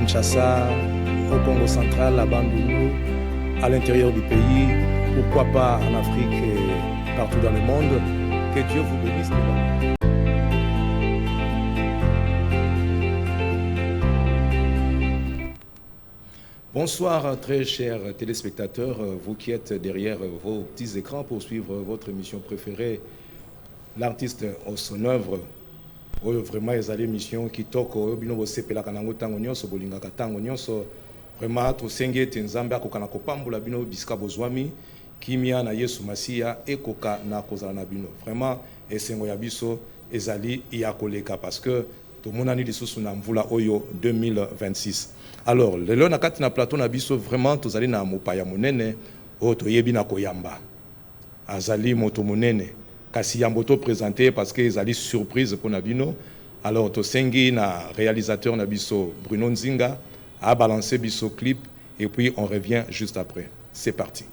Kinshasa, au Congo central, à Bandundu, à l'intérieur du pays, pourquoi pas en Afrique et partout dans le monde. Que Dieu vous bénisse. Bonsoir très chers téléspectateurs, vous qui êtes derrière vos petits écrans pour suivre votre émission préférée, l'artiste au son œuvre. Vraiment, les émissions qui toquent, bino sepela kanango tango nyonso bolinga katango nyonso. Vraiment, to senge tenzambe akoka na kopambula bino biska bozwami kimia na Yesu Masia ekoka na kozala na bino. Vraiment, esengo ya biso ezali ya koleka parce que to monani lisusu na mvula oyo 2026. Alors, lelo na kati na plateau na biso vraiment tozali na mopaya monene o toyebi na koyamba. Azali moto monene. Kasi yamboto présenté parce que ezali surprise pour Nabino. Alors to sengi na réalisateur Nabiso Bruno Nzinga a balancé biso clip et puis on revient juste après. C'est parti.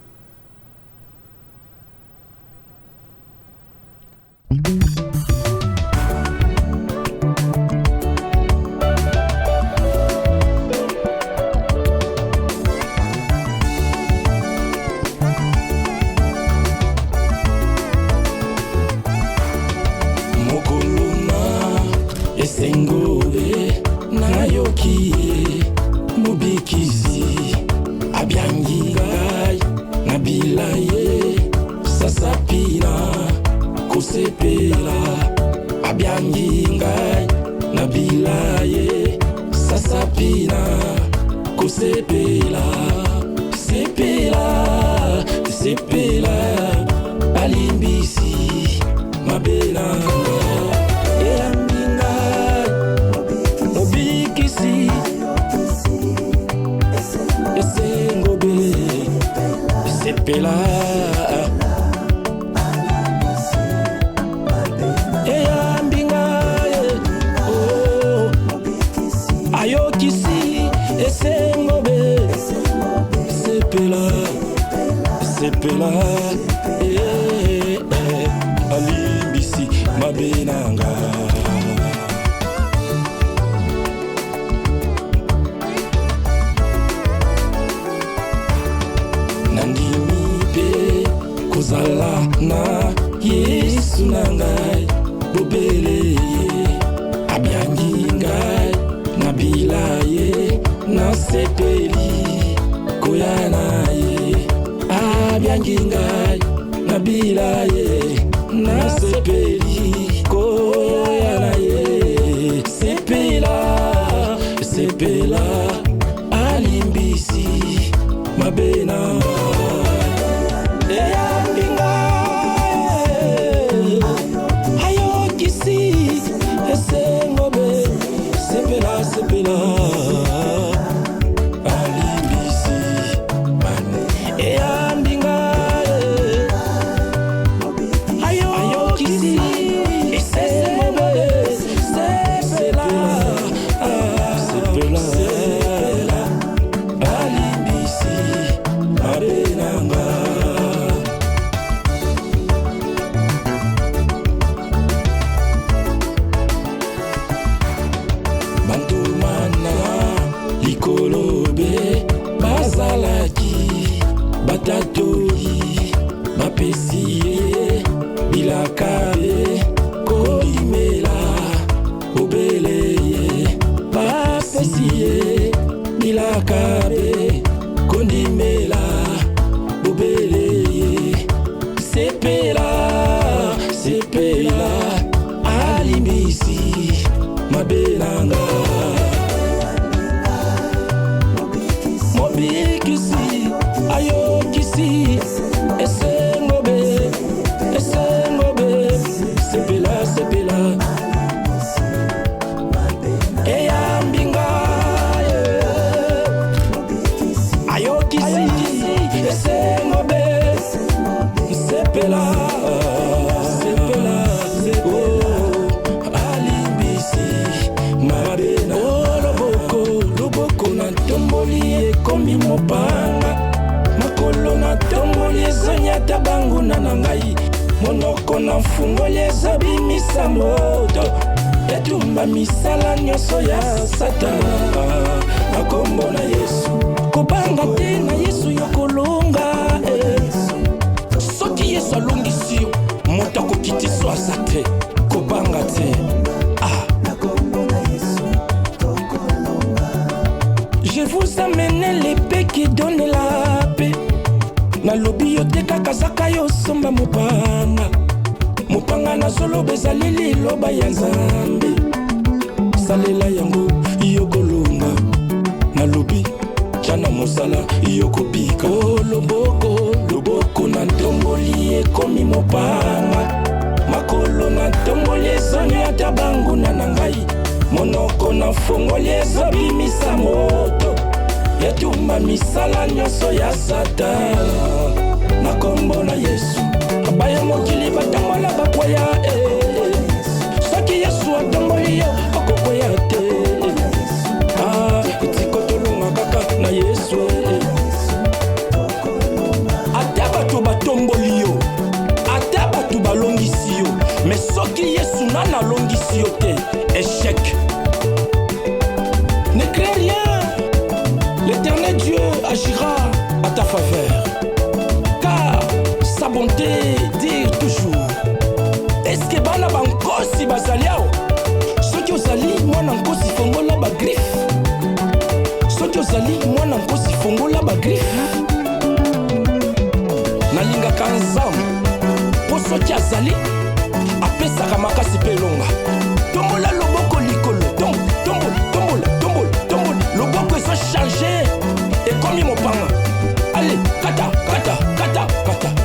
Monoko na fungo les abimisa moto etumba misala nyonso ya Satana na kombo na Yesu kobanga te na Yesu yokolonga soki Yesu alongisi yo moto akokiti so aza te kobanga te na kombo na Yesu tokolonga. Je vous amène l'épée qui donne la paix na lobi yo te kaka zaka yo somba mopanga mopanga na solo bezali liloba ya Nzambe salela yango yokolonga na lobi chana mosala yokopika loboko na ntomboli ekomi mopanga makolo na ntomboli ezoni ata banguna na ngai monoko na fongoli ezobimisa moto etumba misala nyonso ya Satana na kombo na Yesu abaya mokili batambola bakwaya soki Yesu atamboli yo okokwea te etiko tolonga kaka na Yesu ata bato batomboli yo ata bato balongisi yo mais soki Yesu nana alongisi yo te échec. Ne crains rien, l'Éternel Dieu agira à ta faveur car sa bonté dure toujours. Est-ce que bana bankosi bazali awo soki ozali mwana nkosi fongola ba griffe soki ozali mwana nkosi fongola ba griffe nalingaka Nzambe po soki azali apesaka makasi mpe elonga tombola loboko likolo tombola loboko ezo change ekomi mopanga allez kata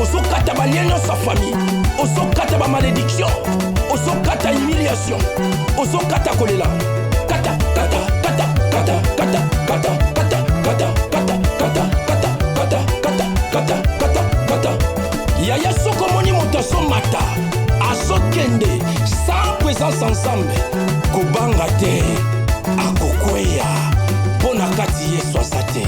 ozokata balie nyonso ya famille ozokata bamalédiction ozokata humiliation ozokata kolela kata yaya soko moni moto azomata azokende sans présence ensemble kobanga te akokweya mpo na kati Yesu aza te.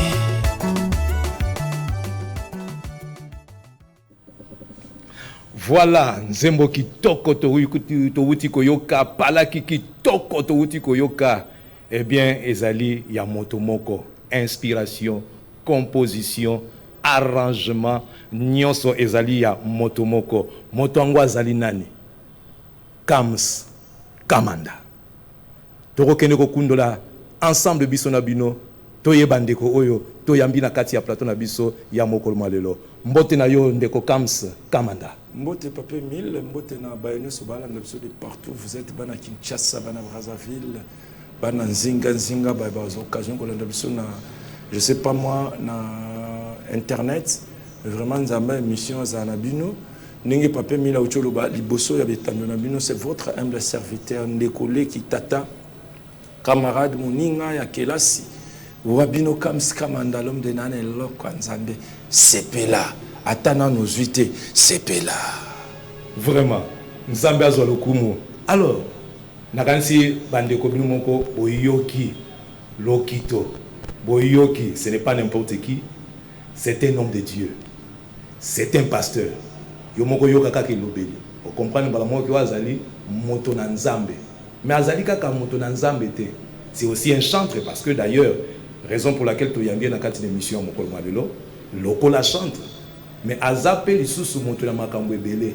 Voilà, nzembo kitoko towuti koyoka, palaki kitoko towuti koyoka. Eh bien, ezali ya moto moko, inspiration, composition, arrangement, nyonso ezali ya moto moko. Moto ango azali nani? Kams Kamanda. Toko kende ko kundola ensemble biso na bino, toye bandeko oyo, toyambi na kati ya plateau na biso ya mokolo malelo. Mbote na yo ndeko Kams Kamanda. Mbote Pape Mille, mbote na bayeno sobala na biso de partout, vous êtes bana Kinshasa, bana Brazzaville, bana Nzinga ba occasion ko landa biso na je sais pas moi na internet, vraiment nzamba émission za na bino. Ningi Pape Mille ucholoba liboso ya betando na bino, c'est votre humble serviteur Ndekole Kitata, camarade moninga ya kelasi. Wabino Kams Kamanda l'homme de nane loko nzambe, sepela. Atana nos huités, c'est là. Vraiment, nous sommes à Zolokumu. Alors, nakansi bandeko bino moko boyoki lokito. Boyoki, ce n'est pas n'importe qui, c'est un homme de Dieu. C'est un pasteur. Yomoko yoka kaka lobeli. Vous comprenez bala moko azali moto na nzambe. Mais azali kaka moto na nzambe te. C'est aussi un chantre parce que d'ailleurs, raison pour laquelle tu y as na kati d'émission moko malelo, loko la chante. Mais Azapé lisusu moto na makambo ebele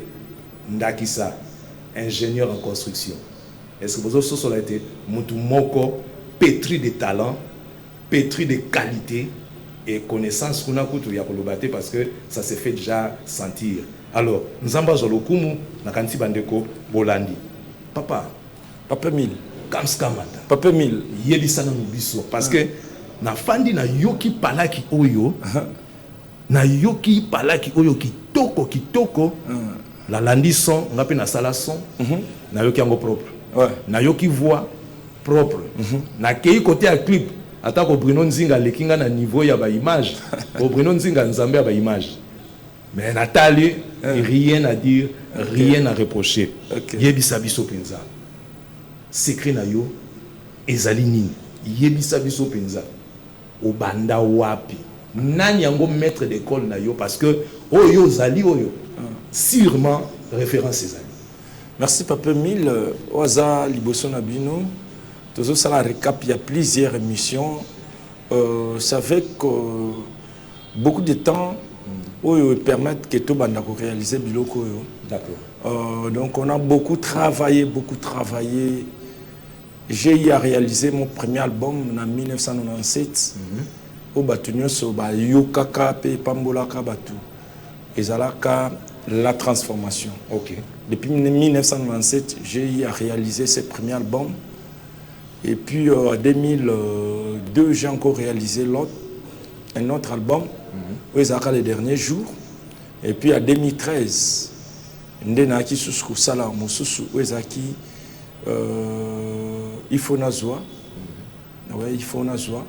ndakisa ingénieur en construction. Est-ce que vous avez cela été moto moko pétri de talent, pétri de qualité et connaissance qu'on a kutu ya kolobate parce que ça s'est fait déjà sentir. Alors, nzamba zolokumu na kanti bandeko bolandi. Papa Mille Kams Kamanda. Pape Mille yebisa na mubiso parce que na fandi na yoki palaki oyo na yoki palaki oyo kitoko la landi son ngape na sala son na yoki yango propre na yoki voix propre na kei côté à clip atako Bruno Nzinga lekinga na niveau ya ba image au Bruno Nzinga nzambe ya ba image mais Nathalie rien à dire rien à reprocher yebisa biso penza secret na yo ezali nini yebisa biso penza obanda wapi nani yango maître d'école na yo parce que oyo zali oyo sûrement référence ezali Merci Papa Mille. Oza Liboso Nabino. Toujours ça la récap, il y a plusieurs émissions. Ça fait que beaucoup de temps permettent que tout le monde réaliser biloko. D'accord. Donc on a beaucoup travaillé. J'ai eu à réaliser mon premier album en 1997. Au Batunyo so ba Yokaka pe Pambolaka Batu. Ezalaka la transformation. Ok. Depuis 1997, j'ai eu à réaliser ce premier album. Et puis en 2002, j'ai encore réalisé un autre album, Ezalaka les derniers jours. Et puis en 2013, Ndenaki Susku Sala Mosusu Ezaki il faut nazwa. Ouais, il faut nazwa.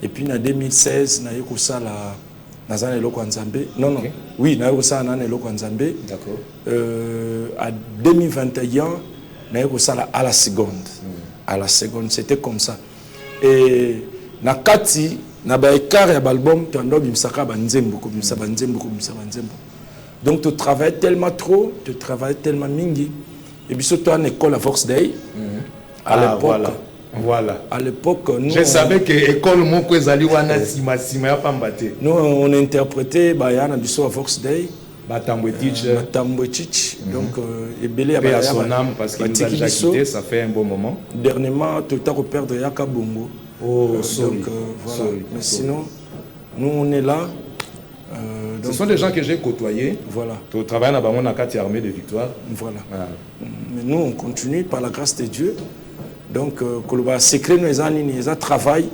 Et puis en 2016, na yoko sala nazana eloko nzambe. Non. Oui, na yoko sala na eloko nzambe. D'accord. À 2021, na yoko sala à la seconde. À la seconde, c'était comme ça. Et na kati na ba écart ya album tando bimsaka ba nzembo ko bimsa ba nzembo. Donc tu travailles tellement trop, tu travailles tellement mingi. Et puis surtout en école à Vox Day. À l'époque. Voilà. À l'époque, nous. Je savais que l'école Moko Ezali wana sima ya pambate. Nous on interprétait Bayana Bisso à Vox Day. Batambwetich. Donc Ebele à son âme parce qu'il nous a déjà quitté, ça fait un bon moment. Dernièrement, tout à perdre Yaka Bongo. Oh, sorry. Donc voilà. Mais sinon, nous on est là. Ce sont des gens que j'ai côtoyés. Voilà. Tu travailles dans la carte armée de victoire. Voilà. Mais nous, on continue par la grâce de Dieu. Donc, le secret nous est travail.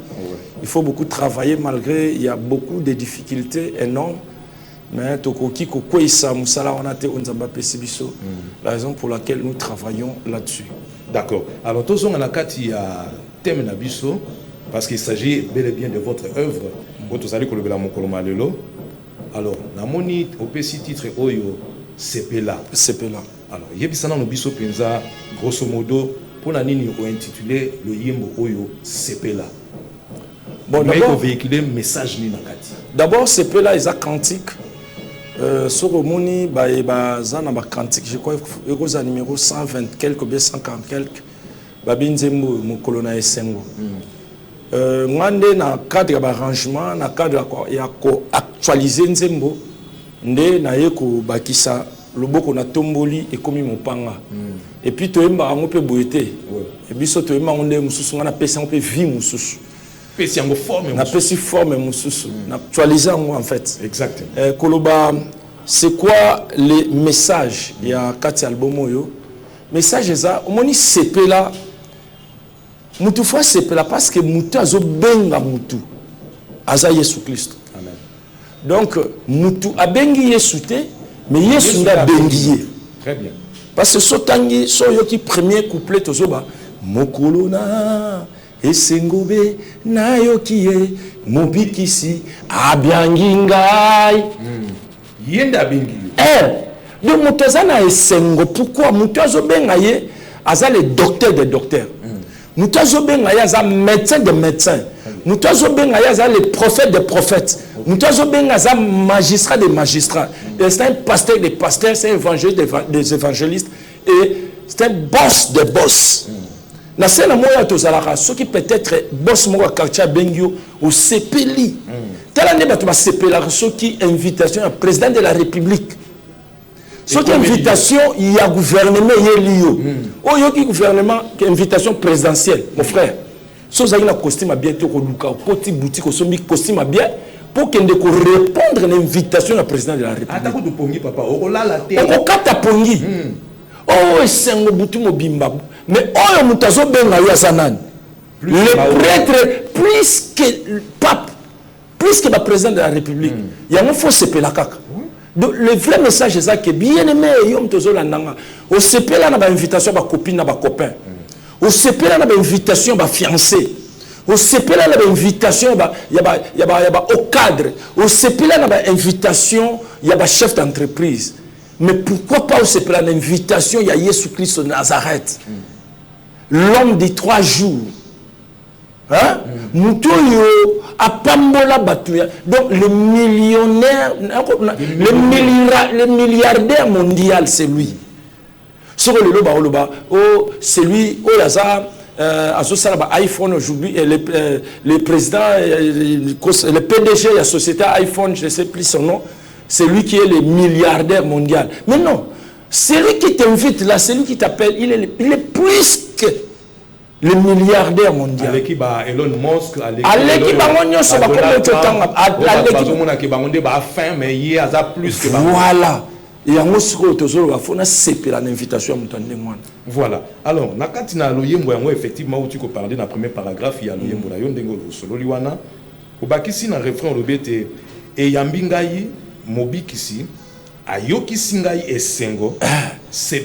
Il faut beaucoup travailler malgré il y a beaucoup de difficultés énormes. Mais la raison pour laquelle nous travaillons là-dessus. D'accord. Alors, tous on a la carte il y a thème Nabiso parce qu'il s'agit bel et bien de votre œuvre. Vous allez le Mokoloma. Alors, namoni au petit titre Oyo Sepela. Alors, yebisana no biso penza grosso modo pour la nini on intitulé le yembo Oyo Sepela. Bon, d'abord véhiculer message ni nakati. D'abord Sepela est un cantique. Sur le moni ba zana ba cantique, je crois que c'est numéro 120 quelques bien 140 quelques babinzembo mokolona esengo. Ngande na cadre d'arrangement na cadre ya ko actualiser nzembo nde na yeko bakisa loboko na tomboli ekomi mopanga et puis toyemba ngo pe boyete et biso toyemba nde mususu ngana pesa ngo pe vie mususu pesa ngo forme na pesi forme mususu na actualiser ngo en fait exactement koloba c'est quoi les messages ya kati album oyo message za omoni sepela mutu fois sepela parce que mutu azo benga mutu aza Yesu Christ. Amen. Donc mutu abengi Yesu te mais Yesu nda bengi. Très bien. Parce que sotangi soyo ki premier couplet tozoba mokolona esengobe nayo kiye mobikisi abyangi ngai. Yenda bengi. Donc mutu azana esengo pourquoi mutu azo benga ye aza le docteur des docteurs. Moutazo benga yaza médecin de médecins. Moutazo benga yaza le prophète des prophètes. Moutazo benga yaza magistrat des magistrats. C'est un pasteur des pasteurs, c'est un évangéliste des évangélistes et c'est un boss des boss. Na sena moya tozalaka ceux qui peut-être boss mo quartier bengio au sepeli. Tela ne bato ba sepela ceux qui invitation à président de la République. Cette invitation, il y a gouvernement, il y a l'IO. Oh, il y a un gouvernement qui est invitation présidentielle, mon frère. Si vous avez un costume à bien, un petit boutique, un costume à bien, pour qu'il ne répondre à l'invitation du président de la République. Ah, d'accord, tu papa. Oh, là, la terre. Oh, kata pongi. Oh, c'est un boutou mobimba. Mais oh, il y a un ben à Yasanan. Le prêtre, plus que le pape, plus que le président de la République, il y a un faux CP la caca. Donc, le vrai message est ça que bien aimé, au CP là, on a une invitation à copine, à copain. Au CP là, on a une invitation à fiancé. Au CP là, on a une invitation au cadre. Au CP là, on a une invitation à chef d'entreprise. Mais pourquoi pas au CP là, on a une invitation à Jésus Christ de Nazareth, l'homme des 3 jours. Hein? À Pambola Batouya. Donc le millionnaire, le milliardaire mondial, c'est lui. Sur le loba, oh, c'est lui, oh, Lazare, à ce salon, iPhone aujourd'hui, le président, le PDG de la société iPhone, je ne sais plus son nom, c'est lui qui est le milliardaire mondial. Mais non, c'est lui qui t'invite là, c'est lui qui t'appelle, il est plus que le milliardaire mondial. Avec qui Elon Musk, avec qui voilà. Et en voilà. Alors, nakatina loyembo yango effectivement où tu parlais dans le premier paragraphe, il y a loyembo na yondengo solo liwana. Obakisi na refrain lobete e yambingai mobikisi ayoki ngai esengo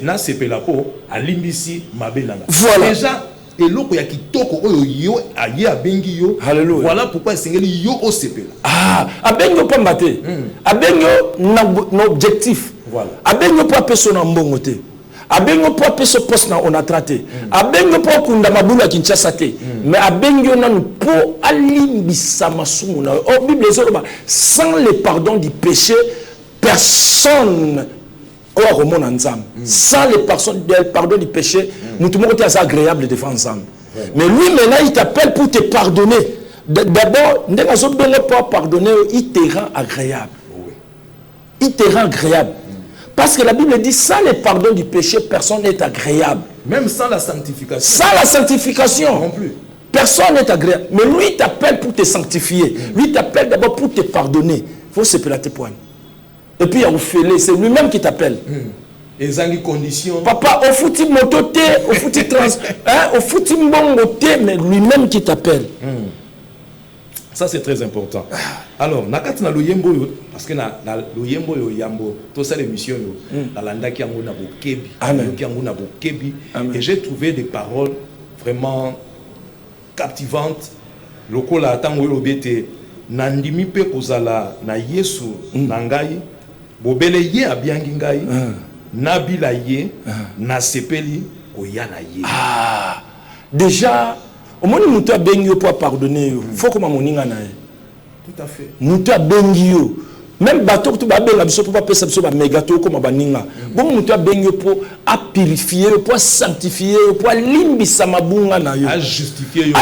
na sepela po alimbisi mabelanga. Voilà. Déjà eloko ya kitoko oyo yo aye abengi yo. Hallelujah. Voilà pourquoi esengeli yo o sepela. Ah, abengi yo pambate. Abengi yo na objectif. Voilà. Abengi yo po personne mbongo te. Abengi po peso poste na on a traité. Abengi po kunda mabulu ya Kinshasa te. Mais abengi yo nanu po alimbisa masumu na. Oh Bible ezoloba sans le pardon du péché personne sans le pardon du péché, nous tout le monde est agréable devant ensemble. Mais lui maintenant il t'appelle pour te pardonner. D'abord, ne pas pardonner, il te rend agréable. Il te rend agréable. Parce que la Bible dit sans le pardon du péché, personne n'est agréable. Même sans la sanctification. Sans la sanctification. Non plus. Personne n'est agréable. Mais lui il t'appelle pour te sanctifier. Lui il t'appelle d'abord pour te pardonner. Il faut se plater point. Et puis il y a Oufélé, c'est lui-même qui t'appelle. Et zangi conditions. Papa, au fouti mototé, au fouti trans, au fouti mbongoté, mais lui-même qui t'appelle. Ça c'est très important. Alors, nakati na loyembo yo, parce que na loyembo yo yambo, tout ça l'émission yo, na landa ki yango na bokebi, ki yango na bokebi, et j'ai trouvé des paroles vraiment captivantes. Lokola atango yo lobete nandimi pe kozala na Yesu na ngai. Bobele ye abiangi ngai nabila ye na sepeli koyana ye. Ah, déjà au moins mutu abengi yo pour pardonner yo faut que moninga na ye. Tout à fait. Mutu abengi yo même bateau tout ba benga biso pour pas pesa biso ba mégato comme baninga bon mutu abengi yo pour a purifier pour sanctifier pour limbisa mabunga na yo a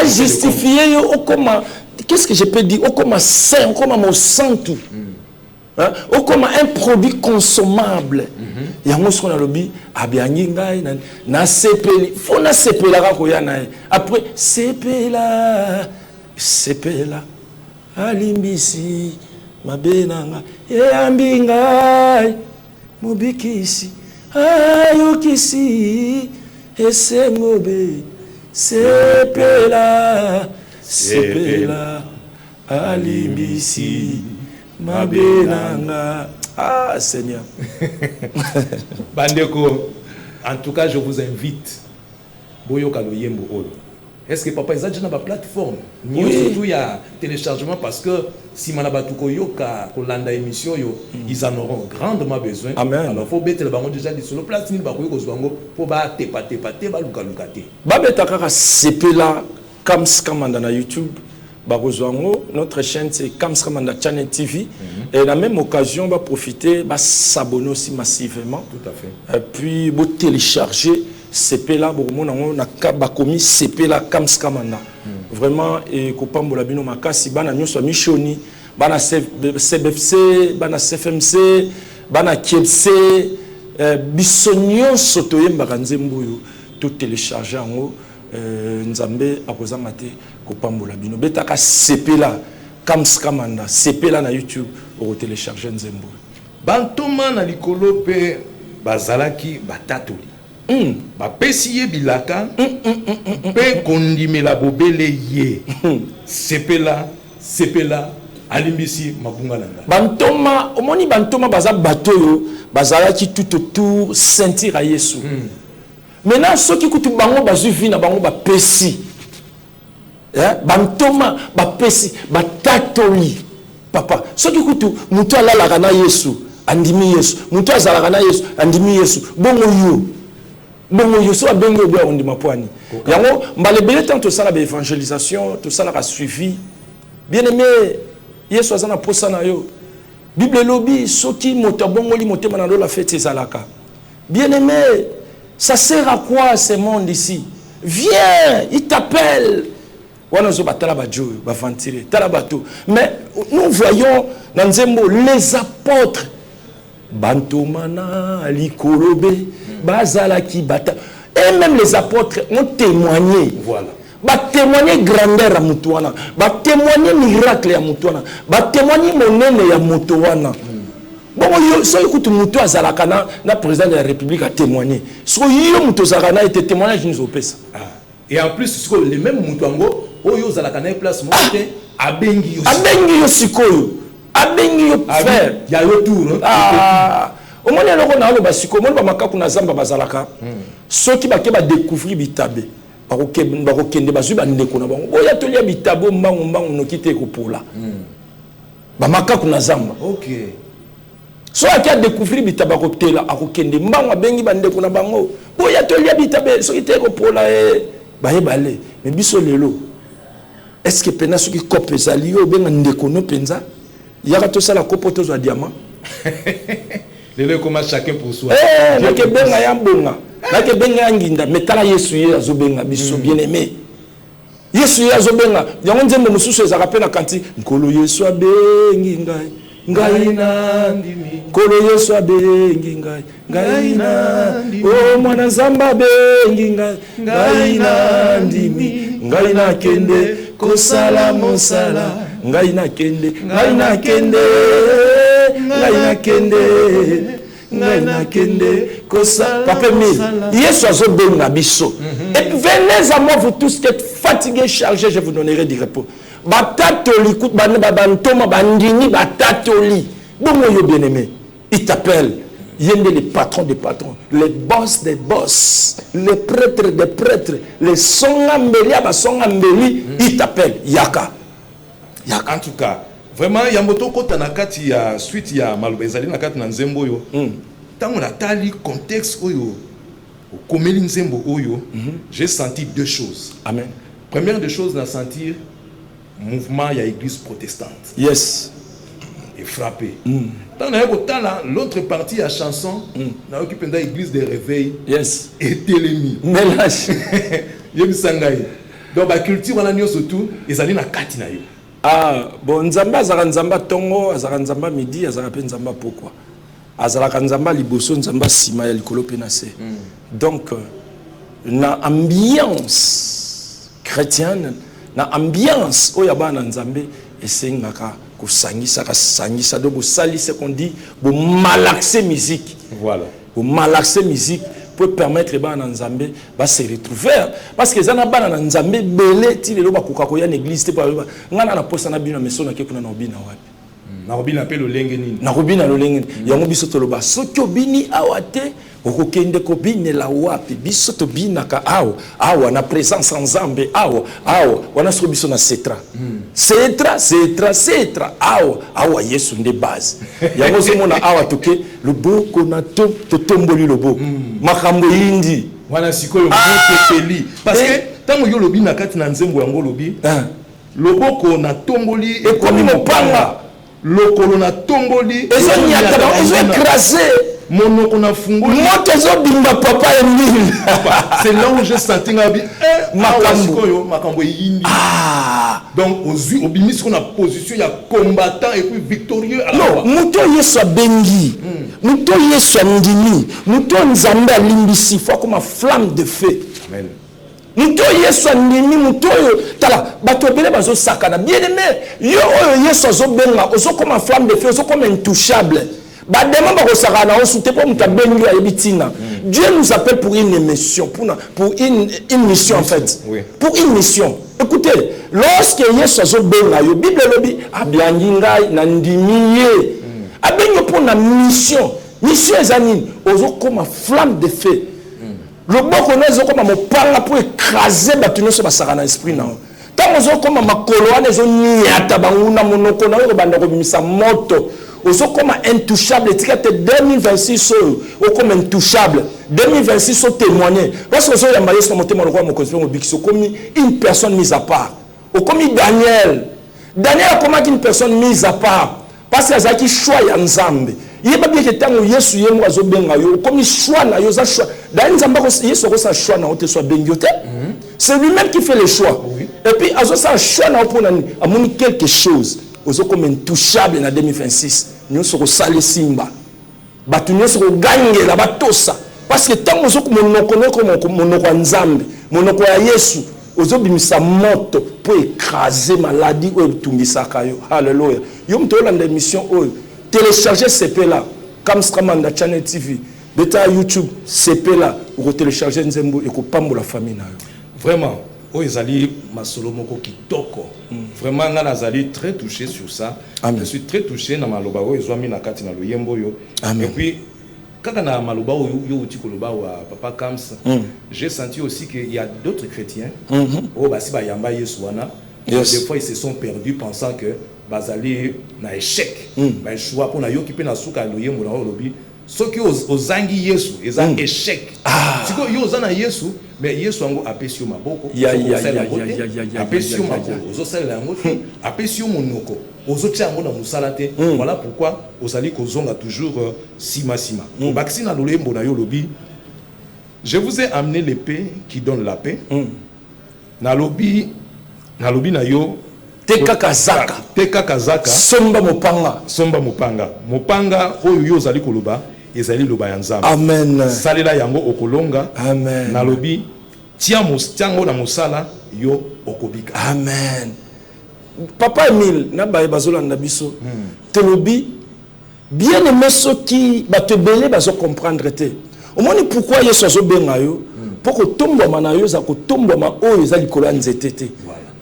justifier yo comment qu'est-ce que je peux dire comment saint comment mon santu. Ou comme un produit consommable. Il y a un ce qu'on a lobby, abiangi ngai na sepeli, faut na sepela ka koyana. Après sepela alimbisi mabenanga e ambingai mobikisi ayokisi esengobe sepela alimbisi Mabenanga. Ah, Seigneur. Bandeko, en tout cas, je vous invite. Boyoka loyembo olo. Est-ce que papa, ils ont déjà une plateforme? Oui. Surtout, il y a téléchargement parce que si Manabatuko yoka, Kolanda émission, ils en auront grandement besoin. Amen. Alors, il faut mettre le bango déjà sur le place, il faut pour te pate, baluka lukate. Babetaka sepela comme skamanda na YouTube. Notre chaîne c'est Kamskamanda Channel TV et à la même occasion on va profiter va s'abonner aussi massivement. Tout à fait. Et puis vous télécharger CPLA on a commis CPLA Kamskamanda vraiment et kopambola bino makasi bana nyonso mishoni bana CBFC bana CFMC bana KFC bisonyo sotoyemba kanzemboyo tout télécharger en Nzambe akozanga te kopambola bino betaka sepela kamskamanda sepela na YouTube au télécharger nzembo bantoma na likolo pe bazalaki batatoli bapesi ye bilaka pe kondimela bobele ye sepela alimbisi mabunga langa bantoma omoni bantoma baza batoyo bazalaki tout autour sentir à Yesu. Maintenant, ceux qui écoutent bango bazu vina bango ba pesi. Bantoma ba pesi, ba tatoli. Papa, ceux qui écoutent mutu ala la kana Yesu, andimi Yesu. Mutu azala kana Yesu, andimi Yesu. Bongo yo so bengo bwa ondima poani. Yango mbale bele tant tout ça la évangélisation, tout ça la suivi. Bien-aimé, Yesu azana posa na yo. Bible lobi soki motabongo li motema na lo la fête ezalaka. Bien-aimé, Ça sert à quoi ce monde ici? Viens, il t'appelle. Mais nous voyons dans Nzembo les apôtres. Bantomana, Likolobe, Bazalaki, Bata. Et même les apôtres ont témoigné. Voilà. Témoigner grandeur à Moutouana. Témoigner miracle à Moutouana. Témoigner monene à Moutouana. Bon, si écoute Moutou Azalakana, le président de la République a témoigné. Si Moutou Azalakana était témoignage, nous opère. Et en plus, les mêmes Moutouango, Oyo Azalakana place monté à Bengi. Abengi Yosikoyo. Abengi yo frère. Il y a retour. Au moment où on a le basiko, on a makaku na zamba bazalaka. Ceux qui va découvrir bitabe. Bakokende bazu ba ndeko na bango. Oya tolia bitabo mbango mbango no kite ko pola. Ba makaku na zamba. OK. So qui a découvert bitaba ko tela akokende mbango abengi ba ndeko na bango. Oya tolia bitabe so kite ko pola ba yebale. Mais biso lelo. Est-ce que pena so ki kope zali o benga ndeko no penza? Yaka to sala kopo to za diamant. Les comment chacun pour soi. Nake benga ya mbonga. Nake benga nginda metala Yesu ye azobenga biso bien aimé. Yesu ye azobenga. Yango nzembe mususu ezaka pe na kanti nkolo Yesu abengi ngai. Ngai na ndimi. Nkolo Yesu abengi ngai. Ngai na ndimi. Oh mwana Nzambe abengi ngai. Ngai na ndimi. Ngai na kende kosala mosala. Ngai na kende. Ngai na kende. Ngai na kende. Ngai na kende kosa papa mille Yesu azobenga biso. Et venez à moi vous tous qui êtes fatigués, chargés, je vous donnerai du repos. Batatoli kout bantoma bandini batatoli. Bon yo bien-aimé, il t'appelle. Yende les patrons des patrons, les boss des boss, les prêtres des prêtres, les songambeli ba songambeli, il t'appelle Yaka. En tout cas, vraiment, il y a moto kota na kati ya suite ya malobezali na kati na Nzembo yo. Tant on a tali contexte oyo, komeli Nzembo oyo, j'ai senti deux choses. Amen. Première des choses, n'a senti mouvement ya église protestante. Yes. Et frappé. Tant on a l'autre partie à chanson, on a occupé dans l'église des réveils. Yes. Et télémi. Mélange. Yemisangai. Donc la culture on a mis surtout, ils allaient na kati na yo. Bon, Nzamba, Azara Nzamba Tongo, Azara Nzamba Midi, Azara Nzamba pourquoi? Azara Nzamba Liboso, Nzamba Sima, Elikolo Penase. Donc, na ambiance chrétienne, na ambiance, Oyaba Nzambe, et c'est Ngaka, Kusangisa, Sangisa, donc, sali, c'est qu'on dit, vous malaxer musique. Voilà. Vous malaxer musique. Pour permettre à Nzambe de se retrouver. Parce que les gens qui Nzambe belé ti lelo bakoka ko ya église te pa ngana na posa na bino meso na ke kuna na obina wapi. Na obina pe lo lenge nini. Na obina lo lenge. Yango biso to loba soki obini awate okokende ko binela wapi biso to binaka awa na présence Nzambe awa wana so biso na setra. Setra awa Yesu nde base. Yango so mona awa toke loboko na to tomboli loboko. Makambo yindi. Wana sikoyo moteli. Parce que tango yo lobi na kati na Nzembo yango lobi. Loboko na tomboli et comme mopanga. Lokolo na tomboli. Ezo nyata ezo écrasé. Monoko na fungoli. Moto ezo bimba papa Emile. C'est là où je senti ngabi makambo yindi. Donc au bimis qu'on a position il y a combattant et puis victorieux à la fois. Non, muto Yesu bengi. Muto Yesu ndimi. Muto Nzambe alimbisi faut comme flamme de feu. Amen. Muto Yesu ndimi muto tala bato bele bazo sakana bien aimé. Yo Yesu zo benga ozo comme flamme de feu, ozo comme intouchable. Dieu nous appelle pour une mission, pour une mission en fait. Oui. Pour une mission. Écoutez, lorsque Yesu a la Bible lobi abianginga nandimiye. Abenyo pour la mission. Mission ezanine ozo comme flamme de feu. Le bon qu'on a comme mo parla pour écraser batuno so basaka na esprit na. Tant ozo comme makolo ane zo niata banguna monoko na ko banda ko bimisa moto. Ozo comme intouchable, étiquette 2026 comme intouchable, 2026 témoigner. Parce que ça yamba yeso monter mon roi mon constitution bikso comme une personne mise à part. Ou comme Daniel. Daniel a comme une personne mise à part parce que Azaki choix ya Nzambe. Il y a bien que tant Yesu yemo azo benga yo comme choix na yo za choix. Dans nzamba ko Yesu ko sa choix na ote soit bengiote. C'est lui-même qui fait les choix. Oui. Et puis azo sa choix na pour amoni quelque chose. Ozo comme intouchable na 2026. Nous soko sale simba. Batu nous soko gagner la batosa. Parce que tant ozo ko monoko comme monoko nzambe, monoko ya Yesu, ozo bimisa moto pour écraser maladie ou tungisaka yo. Alléluia. Yo mto la émission oyo. Télécharger CP là, comme Stramanda Channel TV, beta YouTube CP là, ou télécharger Nzembo et ko pambo la famille na yo. Vraiment, Ezali Masolomoko Kitoko. Vraiment, Nazali très touché sur ça. Amen. Je suis très touché dans Maloba Ezwami na kati na loyembo yo. Amen. Et puis quand on a Maloba yo uti koloba wa Papa Kams, j'ai senti aussi qu'il y a d'autres chrétiens. Oh basi ba yamba Yesuana. Des fois ils se sont perdus pensant que bazali na échec ba choix pour na yo ki pe na suka loyembo na lobi soki ozangi Yesu eza échec siko yo ozana Yesu mais Yesu ango apesio maboko apesio maboko ozosala yango apesio monoko ozotia yango na musala te. Voilà pourquoi ozali kozonga toujours sima bakisi na loyembo na yo lobi je vous ai amené l'épée qui donne la paix na lobi na yo Teka kazaka somba mopanga oyo yo zali koloba ezali loba ya nzambe. Amen. Salela yango okolonga. Amen. Nalobi tiango na mosala yo okobika. Amen. Papa Emile na bazolanda biso telobi bien aimé ceux qui te belé bazo comprendre te. Au moins pourquoi Yesu azo benga yo pour que tombo mana yo za ko tombo ma oyo za likolo nzete te.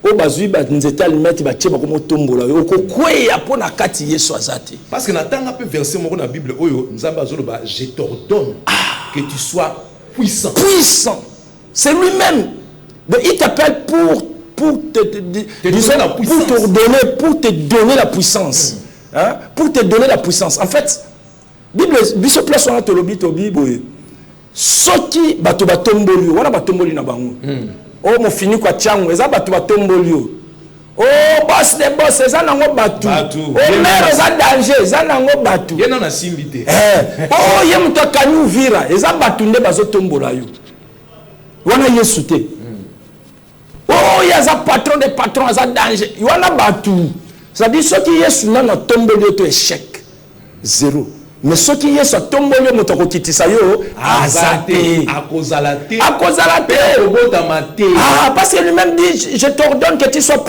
O bazui ba nzete alimeti ba tcheba comme tombola yo ko kweya pona kati Yesu azate. Parce que natanga peu verset moko na Bible oyo nzamba zoloba je t'ordonne que tu sois puissant. Puissant. C'est lui-même. Il t'appelle pour te donner la puissance. Hein? Pour te donner la puissance. En fait, Bible biso place on a tolobi tobi boye. Soki bato batomboli wana batomboli na bango. Oh mo fini kwa chango eza bato batomboli. Oh boss de boss eza nango batu. Oh mère eza danger eza nango batu. Yena na simbité. Oh ye muto kanyu vira eza batu nde bazotombola yo. Wana Yesu te. Oh yaza patron de patron eza danger. Wana batu. Ça dit ce qui Yesu na tomboli to échec. Zéro. Mais ce qui est sur ton mollet, mon tokiti sayo, azate, akozalate, parce que lui-même dit, je t'ordonne que tu sois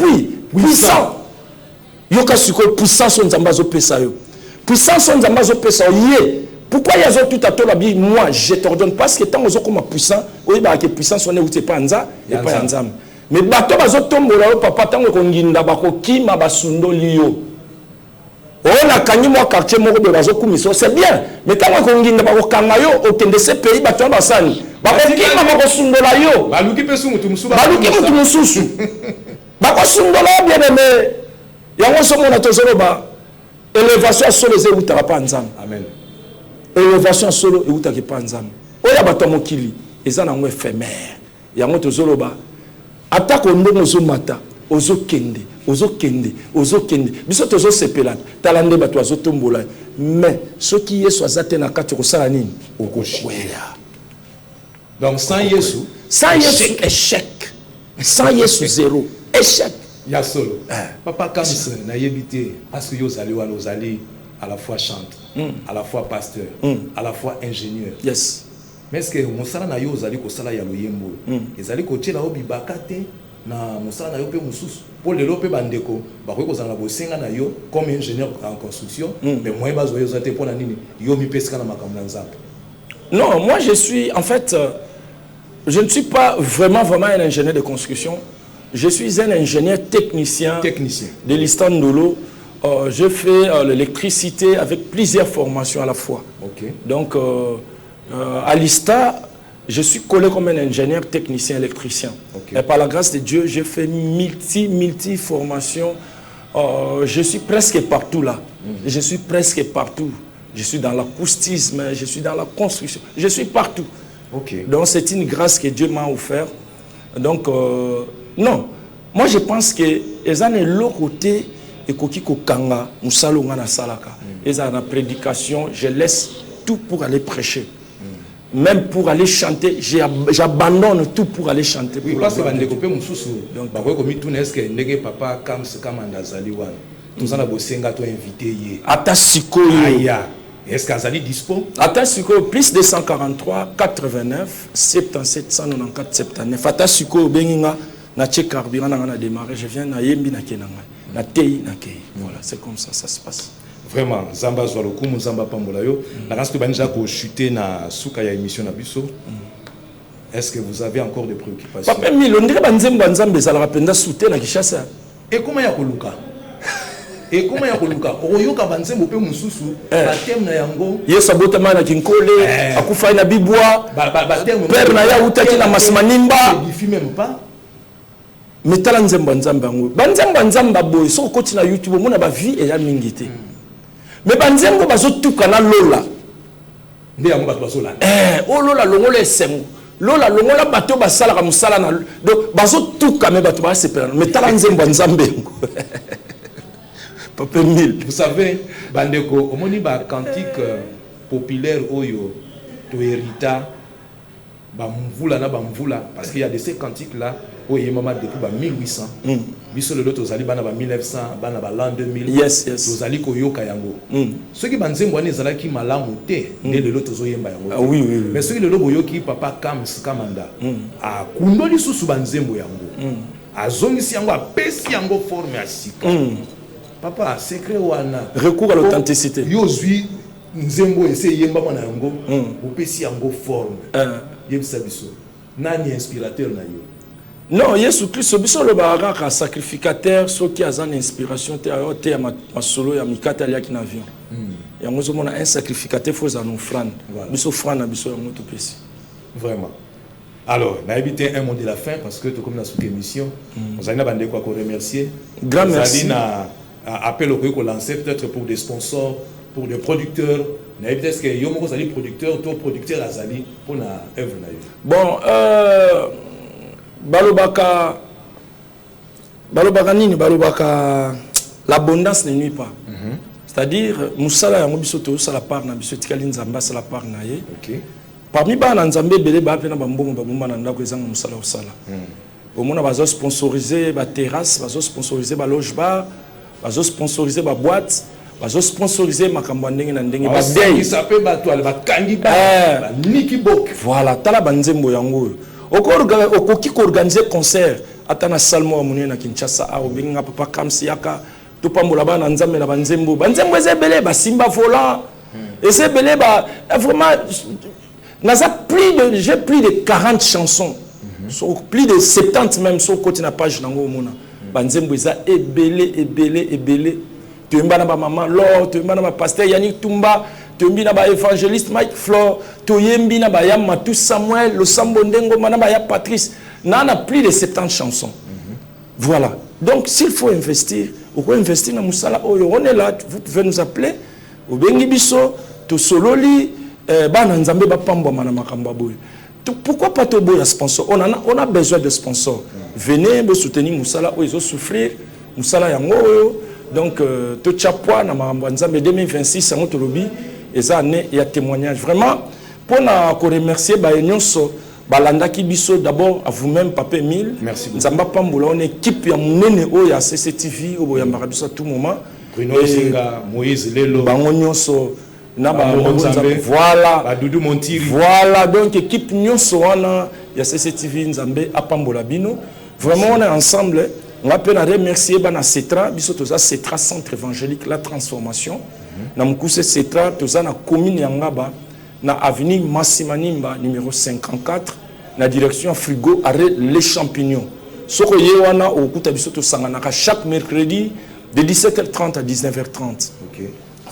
puissant. Yoka suko puissance on zambazo pesayo. Puissance on zambazo pesayo. Pourquoi y a tout à toi la vie? Moi, je t'ordonne parce que tant que comme puissant, oui bah que puissance on est où c'est pas anza et pas anzam. Mais bato bazo tombola papa tant que nginda bako kima basundo liyo. On a gagné moi quartier moko de bazo kumiso c'est bien mais tant qu'on nginda ba okanga yo okende ce pays bato basani ba okima ba kosundola yo baluki pesu mutu musuba baluki mutu mususu ba kosundola bien aimé yango somo na tozolo ba élévation solo ze utaka pa nzambe. Amen. Élévation solo e utaka pa nzambe oya bato mokili eza nango éphémère yango tozolo ba atako ndongo zo mata ozokende biso tozo sepela talande bato azotombola mais ce qui est soazate na kati ko sala nini okoshweya. Donc sans Yesu échec sans Yesu zéro échec ya solo papa Kams na yebité parce que yo zali wala ozali à la fois chanteur à la fois pasteur à la fois ingénieur. Yes. Mais est-ce que mosala na yo zali ko sala ya loyembo ezali ko tshela obibaka te na mosala na yo pe mususu pour le lope bandeko bakoki kozala bosenga na yo comme ingénieur en construction mais moi bazo yo zate pona nini yo mi pesika na makambo na nzambe? Non, moi je suis en fait je ne suis pas vraiment un ingénieur de construction. Je suis un ingénieur technicien. De l'Istan Ndolo. Je fais l'électricité avec plusieurs formations à la fois. Okay. Donc à l'ISTA je suis collé comme un ingénieur technicien électricien. Okay. Et par la grâce de Dieu, j'ai fait multi formations. Je suis presque partout là. Je suis presque partout. Je suis dans l'acoustisme, je suis dans la construction. Je suis partout. Okay. Donc c'est une grâce que Dieu m'a offert. Donc non, moi je pense que les années l'autre côté et kokiko kanga musalonga na salaka. Et ça la prédication, je laisse tout pour aller prêcher. Même pour aller chanter, j'abandonne tout pour aller chanter. Oui, parce que bandekopé mususu donc bakoy komi tout est-ce que ndenge papa comme ce kamanda zali wana. Tous ana bosenga to invité yé. Ata sikoyo. Aya. Est-ce qu'azali dispo? Ata sikoyo plus 243 89 77 194 79. Ata sikoyo benginga na che carburant na démarrer, je viens na yembi na kenanga. Na tei na kei. Voilà, c'est comme ça se passe. Vraiment, Zamba Zoualokoum, Zamba Pambolayo. La race que Banja ko chuté na souka ya émission na biso. Est-ce que vous avez encore des préoccupations? Papa Mil, on dirait banzembo nzambe ça la rapenda souté na Kishasa. Et comment ya koluka? Et comment ya koluka? Oyoka banzembo pe mususu, batem na yango. Yesu abotama na kinkole, akufa na bibwa. Père na ya utaki na masmanimba. Il même pas. Mais tala nzembo nzambe yango. Banzembo nzamba boy, so koti na YouTube, mona ba vie et ya mingité. Mais banzembo bazo tuka na lola. Nde yango bato bazo la. Oh lola longola esengo. Lola longola bato basala ka musala na. Donc bazo tuka me bato ba sepela. Mais tala nzembo nzambe yango. Papa Mil. Vous savez, bandeko, omoni ba cantique populaire oyo to hérita ba mvula na ba mvula parce qu'il y a de ces cantiques là oyo mama depuis ba 1800. Biso le loto zali bana ba 1900, bana ba l'an 2000. Yes, yes. Tozali koyoka yango. Ceux qui banzembo wana ezalaki malamu te nde le loto zo yemba yango. Ah oui oui. Mais ceux qui le lobo yoki papa Kams Kamanda. A kundoli susu banzembo yango. Azongisi yango apesi yango forme ya sika. Papa, secret wana. Recours à l'authenticité. Yozui nzembo ese yemba mana yango. Opesi yango forme. Yebisa biso. Nani inspirateur na yo? Non, Yesu Christ, biso le baraka sacrificateur, ce qui a une inspiration, te ma solo ya mikata ya ki na avion. Et on a un sacrificateur faut en offrande. Biso offrande biso ya moto pesi. Vraiment. Alors, on a évité un mot de la fin parce que tout comme dans cette émission, on a bandé quoi qu'on remercier. Grand merci. Appel au pays qu'on lançait peut-être pour des sponsors, pour des producteurs. On a évité ce que Yomo Zali producteur, toi producteur Azali pour la œuvre. Bon, Balobaka nini, Balobaka, l'abondance ne nuit pas. C'est-à-dire, Moussala yango biso to sala part na biso tikali nzamba sala part na ye. OK. Parmi bana nzambe belé ba pena bambongo ba bomba na ndako ezanga Moussala osala. Au moins bazo sponsoriser ba terrasse, bazo sponsoriser ba loge bar, bazo sponsoriser ba boîte, bazo sponsoriser makambo ndenge na ndenge ba day. Ça peut ba toile ba kangi ba niki bok. Voilà, tala banzembo yango. Okoki ko organiser concert atana salmo wa munene na Kinshasa a obinga papa Kamsi yaka to pambola bana nzambe na banzembo ezebele ba simba volant ezebele ba vraiment j'ai plus de 40 chansons plus de 70 même sur côté na page nango mona banzembo eza ebele tuyemba na ba maman Laure tuyemba na ba pasteur Yannick Tumba tuyembi na ba évangéliste Mike Flore tuyembi na ba Yam Matou Samuel le Sambondengo na ba ya Patrice nana plus de 70 chansons. Voilà. Donc s'il faut investir, on peut investir dans Moussala. On est là, vous pouvez nous appeler. Au Bengibiso, to sololi, bana nzambe ba pambo mana makamba boy. Pourquoi pas to boy sponsor? On a besoin de sponsors. Venez me soutenir Moussala, ils ont souffrir. Moussala yango. Donc to chapwa na makamba nzambe 2026 yango to lobi et ça année il y a témoignage. Vraiment pour na ko remercier ba nyonso balanda kibiso d'abord à vous-même Papa Emile. Merci beaucoup. Nzamba pambola on équipe ya munene o ya CCTV o ya marabiso à tout moment. Bruno Singa, Moïse Lelo. Bango nyonso na ba voilà. Ba Doudou Montiri. Voilà donc équipe nyonso wana ya CCTV Nzambe a pambola bino. Vraiment on est ensemble. On va peut remercier bana Cetra biso toza Cetra centre évangélique la transformation. Na mukuse Cetra toza na commune ya Ngaba. Na avenue Massimanimba numéro 54 na direction frigo arrêt les champignons soko yewana okuta biso to sanganaka chaque mercredi de 17h30 à 19h30. OK.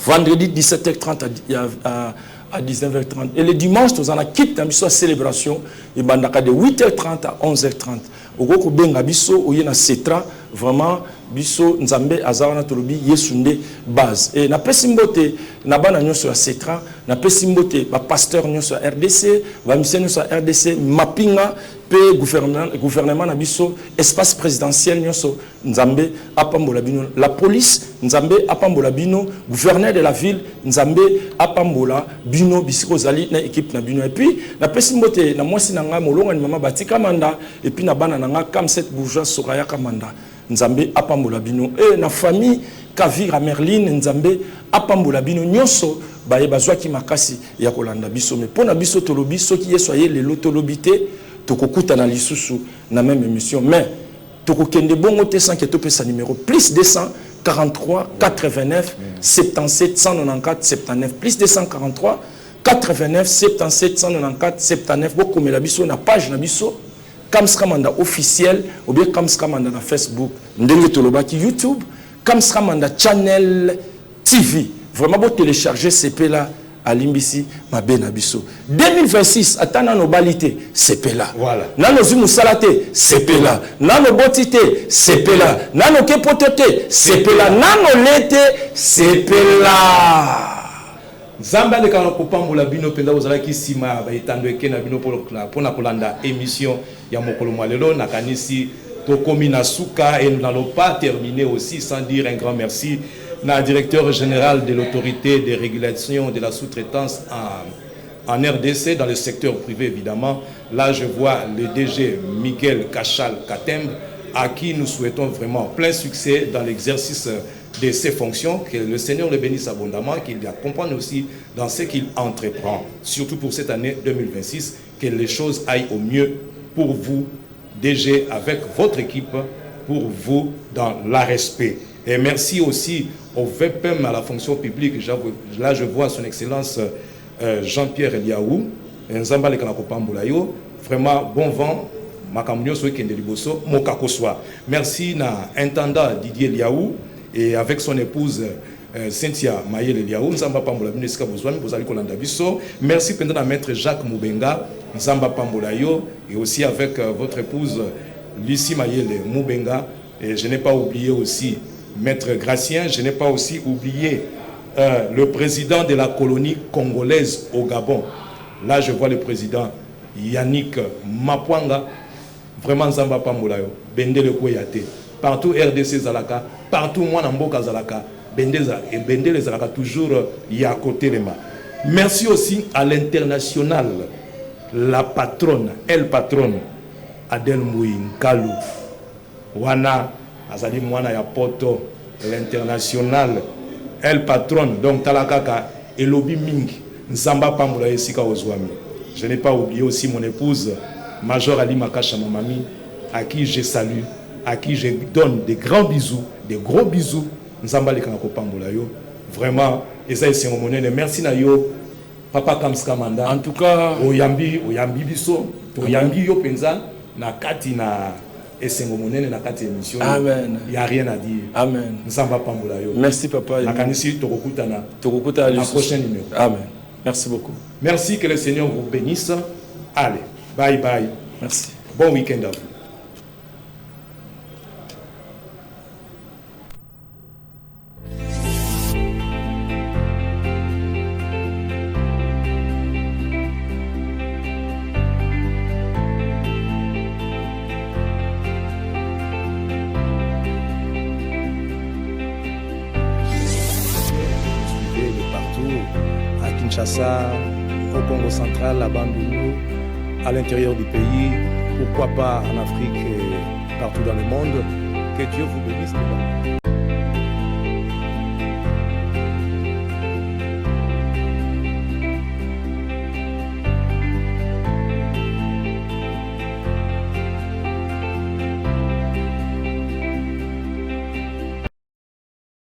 Vendredi 17h30 à 19h30 et le dimanche to zana kit na biso célébration et bandaka de 8h30 à 11h30. Okoko benga biso oyena Cetra vraiment biso nzambe azawana tolobi yesu nde base et na pesi mbote na bana nyonso ya Cetra na pesi mbote ba pasteur nyonso ya RDC ba mission nyonso ya RDC mapinga pe gouvernement na biso espace présidentiel nyonso nzambe apambola bino la police nzambe apambola bino gouverneur de la ville nzambe apambola bino bisiko zali na équipe na bino et puis na pesi mbote na mwasi na nga molonga ni mama batika manda et puis na bana na nga comme cette bourgeois Soraya Kamanda nzambe apambola bino et na famille Kavira Merlin nzambe apambola bino nyonso baye bazwaki makasi ya kolanda biso mais pona biso tolobi soki yeso aye lelo tolobité tokokuta na lisusu na même émission mais tokokende bongo te sans que topesa numéro plus 243 89 77 194 79 plus 243 89 77 194 79 bokomela biso na page na biso Kams Kamanda officiel ou bien Kams Kamanda na Facebook ndenge tolobaki YouTube Kams Kamanda channel TV vraiment beau télécharger CP là à Limbisi Mabena Biso 2026 atana no balité CP là voilà nano zimu salate CP là nano botité CP là nano kepototé CP là nano lete CP là Zamba de kana kopambola bino penda ozalaki sima ba etando ekena bino pona kolanda émission ya mokolo mwalelo na kanisi tokomi na suka et nous n'allons pas terminer aussi sans dire un grand merci na directeur général de l'autorité de régulation de la sous-traitance en RDC dans le secteur privé évidemment. Là je vois le DG Miguel Kachal Katembe à qui nous souhaitons vraiment plein succès dans l'exercice de ses fonctions, que le Seigneur le bénisse abondamment, qu'il l'accompagne aussi dans ce qu'il entreprend, surtout pour cette année 2026, que les choses aillent au mieux pour vous, DG, avec votre équipe, pour vous dans la respect. Et merci aussi au VPM à la fonction publique. Là, je vois son excellence Jean-Pierre Eliaou, vraiment bon vent. Merci à intendant Didier Eliaou et avec son épouse Cynthia Mayel Eliaou. Merci à maître Jacques Moubenga et aussi avec votre épouse Lucie Mayel Moubenga. Et je n'ai pas oublié aussi Maître Gracien, je n'ai pas aussi oublié le président de la colonie congolaise au Gabon. Là, je vois le président Yannick Mapwanga. Vraiment, Zamba Pambolayo, Bendele Koyate. Partout RDC Zalaka, partout moi Namboka Zalaka, Bendele Zalaka, toujours y a à côté de moi. Merci aussi à l'international, la patronne, elle patronne, Adel Mouin Kalou. Wana Azali Mwana ya Poto, l'international, elle patronne, donc Talakaka, Elobi Ming, Nzamba Pambola Esika Ozwami. Je n'ai pas oublié aussi mon épouse, Major Ali Makacha Mamami, à qui je salue, à qui je donne des grands bisous, des gros bisous. Nzamba Lekanako Pambola yo. Vraiment, Esaïe Sengomonene, merci na yo, Papa Kamskamanda. En tout cas, Oyambi biso, Oyambi yo penza, na kati na Esengomonene na kati émission. Amen. Il n'y a rien à dire. Amen. Nzamba Pambola yo. Merci papa. Na kanisi Tokokutana. Tokokutana la prochaine numéro. Amen. Merci beaucoup. Merci, que le Seigneur vous bénisse. Allez, bye bye. Merci. Bon week-end à vous. Au Congo central, à Bandundu, à l'intérieur du pays, pourquoi pas en Afrique et partout dans le monde. Que Dieu vous bénisse.